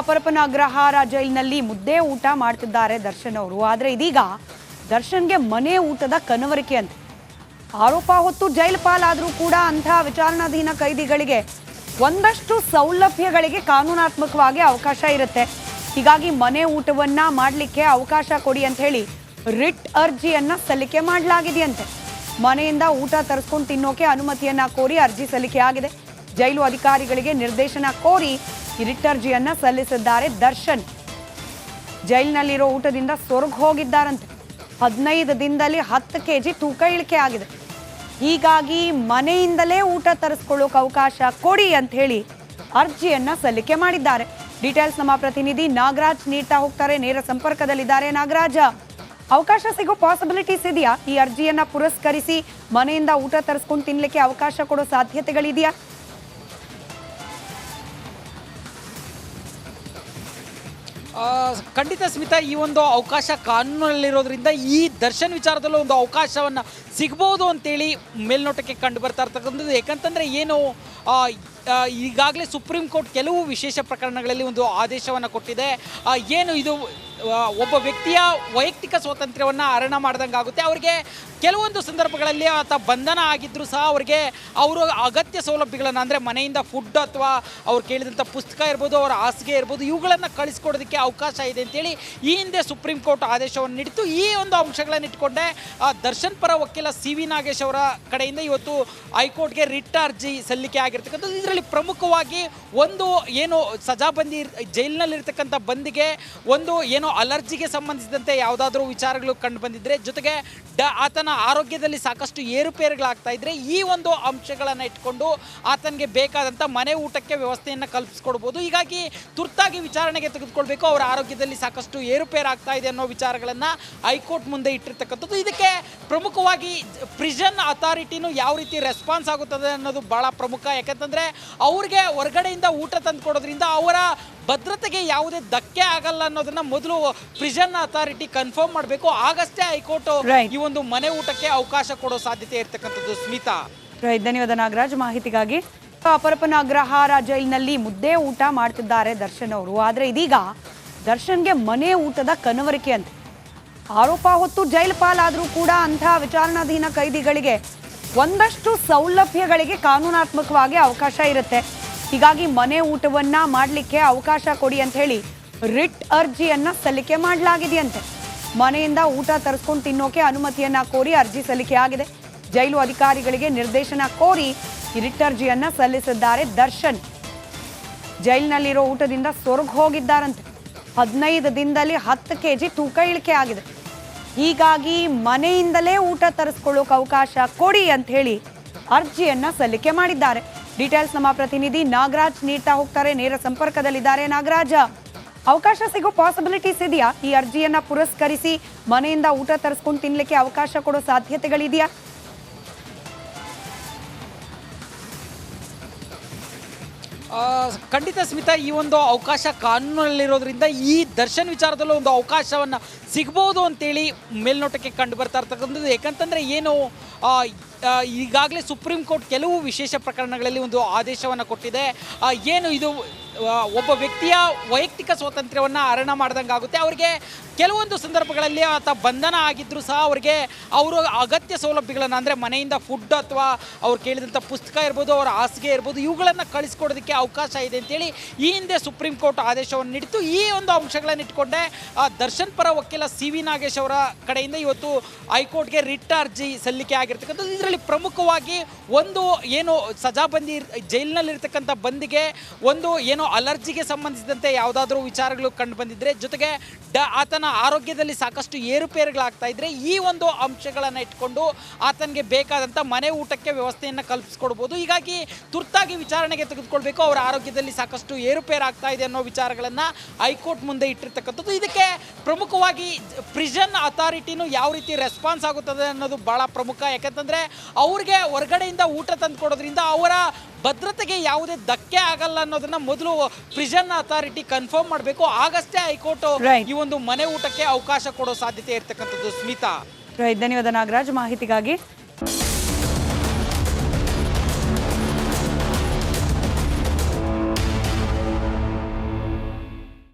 ಅಪರಪನ ಅಗ್ರಹಾರ ಜೈಲಿನಲ್ಲಿ ಮುದ್ದೆ ಊಟ ಮಾಡ್ತಿದ್ದಾರೆ ದರ್ಶನ್ ಅವರು. ಆದರೆ ಇದೀಗ ದರ್ಶನ್ಗೆ ಮನೆ ಊಟದ ಕನವರಿಕೆ ಅಂತ ಆರೋಪ ಹೊತ್ತು ಜೈಲು ಪಾಲಾದರೂ ಕೂಡ ಅಂತಹ ವಿಚಾರಣಾಧೀನ ಕೈದಿಗಳಿಗೆ ಒಂದಷ್ಟು ಸೌಲಭ್ಯಗಳಿಗೆ ಕಾನೂನಾತ್ಮಕವಾಗಿ ಅವಕಾಶ ಇರುತ್ತೆ. ಹೀಗಾಗಿ ಮನೆ ಊಟವನ್ನ ಮಾಡಲಿಕ್ಕೆ ಅವಕಾಶ ಕೊಡಿ ಅಂತ ಹೇಳಿ ರಿಟ್ ಅರ್ಜಿಯನ್ನ ಸಲ್ಲಿಕೆ ಮಾಡಲಾಗಿದೆಯಂತೆ. ಮನೆಯಿಂದ ಊಟ ತರಿಸ್ಕೊಂಡು ತಿನ್ನೋಕೆ ಅನುಮತಿಯನ್ನ ಕೋರಿ ಅರ್ಜಿ ಸಲ್ಲಿಕೆ ಆಗಿದೆ. ಜೈಲು ಅಧಿಕಾರಿಗಳಿಗೆ ನಿರ್ದೇಶನ ಕೋರಿ ರಿಟ್ ಅರ್ಜಿಯನ್ನ ಸಲ್ಲಿಸಿದ್ದಾರೆ ದರ್ಶನ್. ಜೈಲಿನಲ್ಲಿರೋ ಊಟದಿಂದ ಸೊರಗು ಹೋಗಿದ್ದಾರಂತೆ. 15 ದಿನದಲ್ಲಿ 10 kg ತೂಕ ಇಳಿಕೆ ಆಗಿದೆ. ಹೀಗಾಗಿ ಮನೆಯಿಂದಲೇ ಊಟ ತರಿಸ್ಕೊಳ್ಳೋಕೆ ಅವಕಾಶ ಕೊಡಿ ಅಂತ ಹೇಳಿ ಅರ್ಜಿಯನ್ನ ಸಲ್ಲಿಕೆ ಮಾಡಿದ್ದಾರೆ. ಡೀಟೇಲ್ಸ್ ನಮ್ಮ ಪ್ರತಿನಿಧಿ ನಾಗರಾಜ್ ನೀಡ್ತಾ ಹೋಗ್ತಾರೆ, ನೇರ ಸಂಪರ್ಕದಲ್ಲಿದ್ದಾರೆ. ನಾಗರಾಜ್, ಅವಕಾಶ ಸಿಗೋ ಪಾಸಿಬಿಲಿಟೀಸ್ ಇದೆಯಾ? ಈ ಅರ್ಜಿಯನ್ನ ಪುರಸ್ಕರಿಸಿ ಮನೆಯಿಂದ ಊಟ ತರಿಸ್ಕೊಂಡು ತಿನ್ಲಿಕ್ಕೆ ಅವಕಾಶ ಕೊಡೋ ಸಾಧ್ಯತೆಗಳಿದೆಯಾ? ಖಂಡಿತ ಸ್ಮಿತಾ, ಈ ಒಂದು ಅವಕಾಶ ಕಾನೂನಲ್ಲಿರೋದ್ರಿಂದ ಈ ದರ್ಶನ್ ವಿಚಾರದಲ್ಲೂ ಒಂದು ಅವಕಾಶವನ್ನು ಸಿಗ್ಬೋದು ಅಂತೇಳಿ ಮೇಲ್ನೋಟಕ್ಕೆ ಕಂಡು ಬರ್ತಾ ಇರ್ತಕ್ಕಂಥದ್ದು. ಯಾಕಂತಂದರೆ ಏನು ಈಗಾಗಲೇ ಸುಪ್ರೀಂ ಕೋರ್ಟ್ ಕೆಲವು ವಿಶೇಷ ಪ್ರಕರಣಗಳಲ್ಲಿ ಒಂದು ಆದೇಶವನ್ನು ಕೊಟ್ಟಿದೆ. ಏನು ಇದು ಒಬ್ಬ ವ್ಯಕ್ತಿಯ ವೈಯಕ್ತಿಕ ಸ್ವಾತಂತ್ರ್ಯವನ್ನು ಹರಣ ಮಾಡ್ದಂಗೆ ಆಗುತ್ತೆ. ಅವರಿಗೆ ಕೆಲವೊಂದು ಸಂದರ್ಭಗಳಲ್ಲಿ ಆತ ಬಂಧನ ಆಗಿದ್ದರೂ ಸಹ ಅವರಿಗೆ ಅವರು ಅಗತ್ಯ ಸೌಲಭ್ಯಗಳನ್ನು, ಅಂದರೆ ಮನೆಯಿಂದ ಫುಡ್ ಅಥವಾ ಅವ್ರು ಕೇಳಿದಂಥ ಪುಸ್ತಕ ಇರ್ಬೋದು, ಅವರ ಹಾಸಿಗೆ ಇರ್ಬೋದು, ಇವುಗಳನ್ನು ಕಳಿಸ್ಕೊಡೋದಕ್ಕೆ ಅವಕಾಶ ಇದೆ ಅಂತೇಳಿ ಈ ಹಿಂದೆ ಸುಪ್ರೀಂ ಕೋರ್ಟ್ ಆದೇಶವನ್ನು ನೀಡಿತ್ತು. ಈ ಒಂದು ಅಂಶಗಳನ್ನು ಇಟ್ಕೊಂಡೆ ದರ್ಶನ್ ಪರ ವಕೀಲ CV ನಾಗೇಶ್ ಅವರ ಕಡೆಯಿಂದ ಇವತ್ತು ಹೈಕೋರ್ಟ್ಗೆ ರಿಟ್ ಅರ್ಜಿ ಸಲ್ಲಿಕೆ ಆಗಿರ್ತಕ್ಕಂಥದ್ದು. ಇದರಲ್ಲಿ ಪ್ರಮುಖವಾಗಿ ಒಂದು ಏನು ಸಜಾಬಂದಿ ಜೈಲಿನಲ್ಲಿರ್ತಕ್ಕಂಥ ಬಂದಿಗೆ ಒಂದು ಏನು ಅಲರ್ಜಿಗೆ ಸಂಬಂಧಿಸಿದಂತೆ ಯಾವುದಾದ್ರೂ ವಿಚಾರಗಳು ಕಂಡು ಬಂದಿದ್ರೆ, ಜೊತೆಗೆ ಆತನ ಆರೋಗ್ಯದಲ್ಲಿ ಸಾಕಷ್ಟು ಏರುಪೇರುಗಳಾಗ್ತಾ ಇದ್ರೆ ಈ ಒಂದು ಅಂಶಗಳನ್ನು ಇಟ್ಕೊಂಡು ಆತನಿಗೆ ಬೇಕಾದಂಥ ಮನೆ ಊಟಕ್ಕೆ ವ್ಯವಸ್ಥೆಯನ್ನು ಕಲ್ಪಿಸ್ಕೊಡ್ಬೋದು. ಹೀಗಾಗಿ ತುರ್ತಾಗಿ ವಿಚಾರಣೆಗೆ ತೆಗೆದುಕೊಳ್ಬೇಕು. ಅವರ ಆರೋಗ್ಯದಲ್ಲಿ ಸಾಕಷ್ಟು ಏರುಪೇರಾಗ್ತಾ ಇದೆ ಅನ್ನೋ ವಿಚಾರಗಳನ್ನು ಹೈಕೋರ್ಟ್ ಮುಂದೆ ಇಟ್ಟಿರ್ತಕ್ಕಂಥದ್ದು. ಇದಕ್ಕೆ ಪ್ರಮುಖವಾಗಿ ಪ್ರಿಸನ್ ಅಥಾರಿಟಿನೂ ಯಾವ ರೀತಿ ರೆಸ್ಪಾನ್ಸ್ ಆಗುತ್ತದೆ ಅನ್ನೋದು ಭಾಳ ಪ್ರಮುಖ. ಯಾಕಂತಂದರೆ ಅವ್ರಿಗೆ ಹೊರಗಡೆಯಿಂದ ಊಟ ತಂದು ಕೊಡೋದ್ರಿಂದ ಅವರ ಭದ್ರತೆಗೆ ಯಾವುದೇ ಧಕ್ಕೆ ಆಗಲ್ಲ ಅನ್ನೋದನ್ನ ಮೊದಲು ಪ್ರಿಸನ್ ಅಥಾರಿಟಿ ಕನ್ಫರ್ಮ್ ಮಾಡಬೇಕು. ಆಗಷ್ಟೇ ಹೈಕೋರ್ಟ್ ಈ ಒಂದು ಮನೆ ಊಟಕ್ಕೆ ಅವಕಾಶ ಕೊಡೋ ಸಾಧ್ಯತೆ ಇರ್ತಕ್ಕಂಥದ್ದು. ಸ್ಮಿತಾ, ಧನ್ಯವಾದ ನಾಗರಾಜ್ ಮಾಹಿತಿಗಾಗಿ. ಅಪರಪನ ಅಗ್ರಹಾರ ಜೈಲಿನಲ್ಲಿ ಮುದ್ದೆ ಊಟ ಮಾಡ್ತಿದ್ದಾರೆ ದರ್ಶನ್ ಅವರು. ಆದರೆ ಇದೀಗ ದರ್ಶನ್ಗೆ ಮನೆ ಊಟದ ಕನವರಿಕೆ ಅಂತ ಆರೋಪ ಹೊತ್ತು ಜೈಲು ಪಾಲಾದರೂ ಕೂಡ ಅಂತಹ ವಿಚಾರಣಾಧೀನ ಕೈದಿಗಳಿಗೆ ಒಂದಷ್ಟು ಸೌಲಭ್ಯಗಳಿಗೆ ಕಾನೂನಾತ್ಮಕವಾಗಿ ಅವಕಾಶ ಇರುತ್ತೆ. ಹೀಗಾಗಿ ಮನೆ ಊಟವನ್ನ ಮಾಡಲಿಕ್ಕೆ ಅವಕಾಶ ಕೊಡಿ ಅಂತ ಹೇಳಿ ರಿಟ್ ಅರ್ಜಿಯನ್ನ ಸಲ್ಲಿಕೆ ಮಾಡಲಾಗಿದೆಯಂತೆ. ಮನೆಯಿಂದ ಊಟ ತರಿಸ್ಕೊಂಡು ತಿನ್ನೋಕೆ ಅನುಮತಿಯನ್ನ ಕೋರಿ ಅರ್ಜಿ ಸಲ್ಲಿಕೆ ಆಗಿದೆ. ಜೈಲು ಅಧಿಕಾರಿಗಳಿಗೆ ನಿರ್ದೇಶನ ಕೋರಿ ರಿಟ್ ಅರ್ಜಿಯನ್ನ ಸಲ್ಲಿಸಿದ್ದಾರೆ ದರ್ಶನ್. ಜೈಲಿನಲ್ಲಿರೋ ಊಟದಿಂದ ಸೊರಗು ಹೋಗಿದ್ದಾರಂತೆ. 15 ದಿನದಲ್ಲಿ 10 kg ತೂಕ ಇಳಿಕೆ ಆಗಿದೆ. ಹೀಗಾಗಿ ಮನೆಯಿಂದಲೇ ಊಟ ತರಿಸ್ಕೊಳ್ಳೋಕೆ ಅವಕಾಶ ಕೊಡಿ ಅಂತ ಹೇಳಿ ಅರ್ಜಿಯನ್ನ ಸಲ್ಲಿಕೆ ಮಾಡಿದ್ದಾರೆ. ಡೀಟೇಲ್ಸ್ ನಮ್ಮ ಪ್ರತಿನಿಧಿ ನಾಗರಾಜ್ ನೀಡ್ತಾ ಹೋಗ್ತಾರೆ, ನೇರ ಸಂಪರ್ಕದಲ್ಲಿದ್ದಾರೆ. ನಾಗರಾಜ್, ಅವಕಾಶ ಸಿಗೋ ಪಾಸಿಬಿಲಿಟೀಸ್ ಇದೆಯಾ? ಈ ಅರ್ಜಿಯನ್ನ ಪುರಸ್ಕರಿಸಿ ಮನೆಯಿಂದ ಊಟ ತರಿಸ್ಕೊಂಡು ತಿನ್ಲಿಕ್ಕೆ ಅವಕಾಶ ಕೊಡೋ ಸಾಧ್ಯತೆಗಳಿದೆಯಾ? ಖಂಡಿತ ಸ್ಮಿತಾ, ಈ ಒಂದು ಅವಕಾಶ ಕಾನೂನಲ್ಲಿರೋದ್ರಿಂದ ಈ ದರ್ಶನ್ ವಿಚಾರದಲ್ಲೂ ಒಂದು ಅವಕಾಶವನ್ನು ಸಿಗ್ಬೋದು ಅಂತೇಳಿ ಮೇಲ್ನೋಟಕ್ಕೆ ಕಂಡು ಬರ್ತಾ ಇರ್ತಕ್ಕಂಥದ್ದು. ಯಾಕಂತಂದರೆ ಏನು ಈಗಾಗಲೇ ಸುಪ್ರೀಂ ಕೋರ್ಟ್ ಕೆಲವು ವಿಶೇಷ ಪ್ರಕರಣಗಳಲ್ಲಿ ಒಂದು ಆದೇಶವನ್ನು ಕೊಟ್ಟಿದೆ. ಏನು ಇದು ಒಬ್ಬ ವ್ಯಕ್ತಿಯ ವೈಯಕ್ತಿಕ ಸ್ವಾತಂತ್ರ್ಯವನ್ನು ಹರಣ ಮಾಡ್ದಂಗೆ ಆಗುತ್ತೆ. ಅವರಿಗೆ ಕೆಲವೊಂದು ಸಂದರ್ಭಗಳಲ್ಲಿ ಆತ ಬಂಧನ ಆಗಿದ್ದರೂ ಸಹ ಅವರಿಗೆ ಅವರು ಅಗತ್ಯ ಸೌಲಭ್ಯಗಳನ್ನು, ಅಂದರೆ ಮನೆಯಿಂದ ಫುಡ್ ಅಥವಾ ಅವ್ರು ಕೇಳಿದಂಥ ಪುಸ್ತಕ ಇರ್ಬೋದು, ಅವರ ಹಾಸಿಗೆ ಇರ್ಬೋದು, ಇವುಗಳನ್ನು ಕಳಿಸ್ಕೊಡೋದಕ್ಕೆ ಅವಕಾಶ ಇದೆ ಅಂತೇಳಿ ಈ ಹಿಂದೆ ಸುಪ್ರೀಂ ಕೋರ್ಟ್ ಆದೇಶವನ್ನು ನೀಡಿತ್ತು. ಈ ಒಂದು ಅಂಶಗಳನ್ನು ಇಟ್ಕೊಂಡೆ ದರ್ಶನ್ ಪರ ವಕೀಲ CV ನಾಗೇಶ್ ಅವರ ಕಡೆಯಿಂದ ಇವತ್ತು ಹೈಕೋರ್ಟ್ಗೆ ರಿಟ್ ಅರ್ಜಿ ಸಲ್ಲಿಕೆ ಆಗಿರ್ತಕ್ಕಂಥದ್ದು. ಇದರಲ್ಲಿ ಪ್ರಮುಖವಾಗಿ ಒಂದು ಏನು ಸಜಾಬಂದಿ ಜೈಲಿನಲ್ಲಿರ್ತಕ್ಕಂಥ ಬಂದಿಗೆ ಒಂದು ಏನು ಅಲರ್ಜಿಗೆ ಸಂಬಂಧಿಸಿದಂತೆ ಯಾವುದಾದ್ರೂ ವಿಚಾರಗಳು ಕಂಡು ಬಂದಿದ್ರೆ, ಜೊತೆಗೆ ಆತನ ಆರೋಗ್ಯದಲ್ಲಿ ಸಾಕಷ್ಟು ಏರುಪೇರುಗಳಾಗ್ತಾ ಇದ್ರೆ ಈ ಒಂದು ಅಂಶಗಳನ್ನು ಇಟ್ಕೊಂಡು ಆತನಿಗೆ ಬೇಕಾದಂಥ ಮನೆ ಊಟಕ್ಕೆ ವ್ಯವಸ್ಥೆಯನ್ನು ಕಲ್ಪಿಸ್ಕೊಡ್ಬೋದು. ಹೀಗಾಗಿ ತುರ್ತಾಗಿ ವಿಚಾರಣೆಗೆ ತೆಗೆದುಕೊಳ್ಬೇಕು. ಅವರ ಆರೋಗ್ಯದಲ್ಲಿ ಸಾಕಷ್ಟು ಏರುಪೇರಾಗ್ತಾ ಇದೆ ಅನ್ನೋ ವಿಚಾರಗಳನ್ನು ಹೈಕೋರ್ಟ್ ಮುಂದೆ ಇಟ್ಟಿರ್ತಕ್ಕಂಥದ್ದು. ಇದಕ್ಕೆ ಪ್ರಮುಖವಾಗಿ ಪ್ರಿಸನ್ ಅಥಾರಿಟಿನೂ ಯಾವ ರೀತಿ ರೆಸ್ಪಾನ್ಸ್ ಆಗುತ್ತದೆ ಅನ್ನೋದು ಭಾಳ ಪ್ರಮುಖ. ಯಾಕಂತಂದರೆ ಅವ್ರಿಗೆ ಹೊರಗಡೆಯಿಂದ ಊಟ ತಂದು ಕೊಡೋದ್ರಿಂದ ಅವರ ಭದ್ರತೆಗೆ ಯಾವುದೇ ಧಕ್ಕೆ ಆಗಲ್ಲ ಅನ್ನೋದನ್ನ ಮೊದಲು ಪ್ರಿಸನ್ ಅಥಾರಿಟಿ ಕನ್ಫರ್ಮ್ ಮಾಡಬೇಕು. ಆಗಷ್ಟೇ ಹೈಕೋರ್ಟ್ ಈ ಒಂದು ಮನೆ ಊಟಕ್ಕೆ ಅವಕಾಶ ಕೊಡೋ ಸಾಧ್ಯತೆ ಇರ್ತಕ್ಕಂಥದ್ದು. ಸ್ಮಿತಾ, ಧನ್ಯವಾದ ನಾಗರಾಜ್ ಮಾಹಿತಿಗಾಗಿ.